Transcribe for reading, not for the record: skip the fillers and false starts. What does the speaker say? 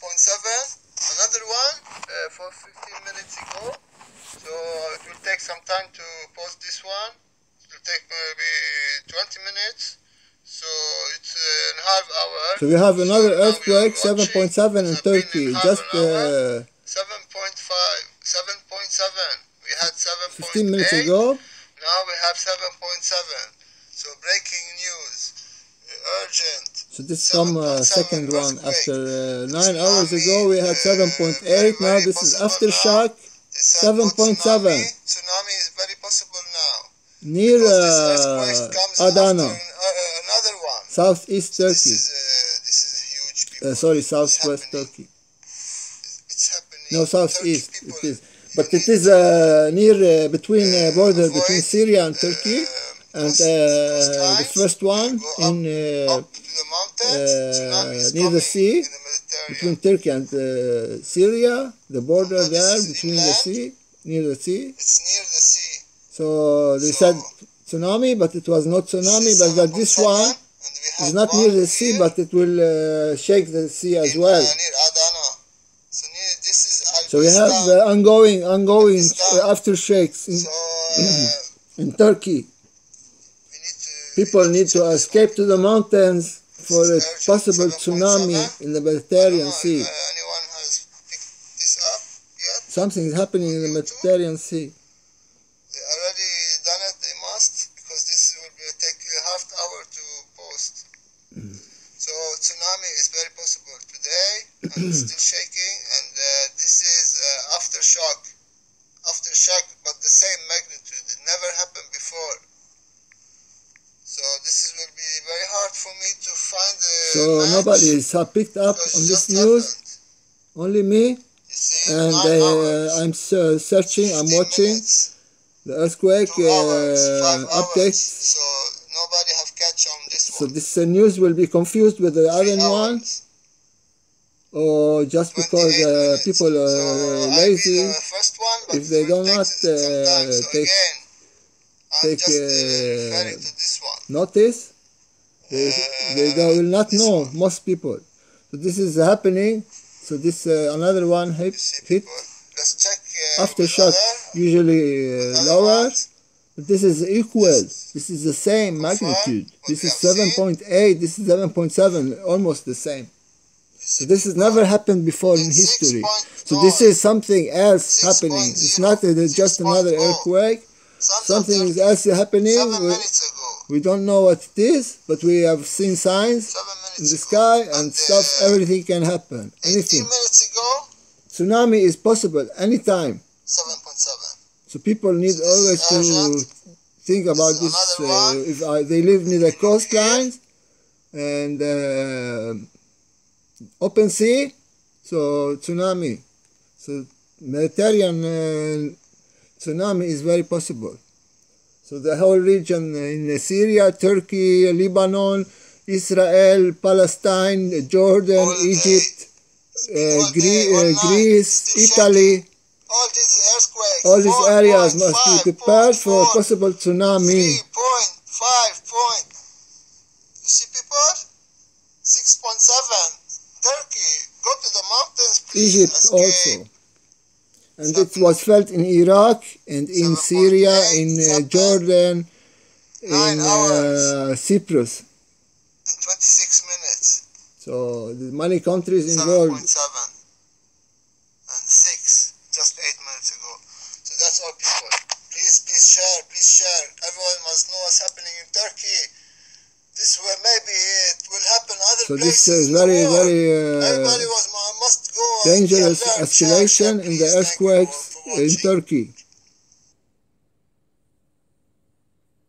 Another one for 15 minutes ago. So it will take some time to post this one. It will take maybe 20 minutes. So it's in half hour. So we have another earthquake, 7.7 in Turkey. Just 7.5, 7.7. We had 15 minutes 7.8. ago. Now we have 7.7. So breaking news, urgent. So this come second one. After 9 hours ago we had 7.8. Now this is aftershock, 7.7. Tsunami is very possible now. Near Adana, another one. southeast Turkey. This is huge. People. Sorry, southwest Turkey. It's happening. No, southeast it is. But it is near between border between Syria and Turkey. And the first one in near the sea, between Turkey and Syria, the border there between the sea, near the sea. It's near the sea. So they said tsunami, but it was not tsunami. But that this one is not near the sea, but it will shake the sea as well. Near Adana. So we have ongoing aftershakes in Turkey. People need to escape to the mountains for a possible tsunami in the Mediterranean Sea. Anyone has picked this up yet? Something is happening in the Mediterranean Sea. They already done it, they must, because this will take a half hour to post. So tsunami is very possible today, and it's still shaking, and this is aftershock, but the same magnitude. It never happened before. So this will be very hard for me to find the So nobody is picked up on this news, only me, and I'm searching, I'm watching the earthquake updates. So nobody have catch on this So one. this news will be confused with the other one, or just because people are lazy, if they do not take notice, they will not know, most people. So this is happening. So this another one hit. Let's check Aftershock usually lower. But this is equal. This is the same magnitude. This is 7.8. This is 7.7. Almost the same. So this has never happened before in history. So this is something else happening. It's not just another earthquake. Something is else happening. We don't know what it is, but we have seen signs in the sky and stuff. Everything can happen. Anything. 18 minutes ago, Tsunami is possible anytime. 7.7. So people need always to think about this. If they live near the coastlines and open sea, so tsunami. So Mediterranean tsunami is very possible. So the whole region in Syria, Turkey, Lebanon, Israel, Palestine, Jordan, Egypt, Greece, Italy, all these areas must be prepared for a possible tsunami. 3.5 point. You see people? 6.7. Turkey, go to the mountains, please. Egypt also. And it was felt in Iraq and in Syria, in Jordan, in Cyprus. In 26 minutes. So the many countries involved. 7.7 and 6 just 8 minutes ago. So that's all, people. Please share, please share. Everyone must know what's happening in Turkey. This way maybe it will happen other So places. this is very Everybody must go dangerous escalation in the earthquakes in Turkey.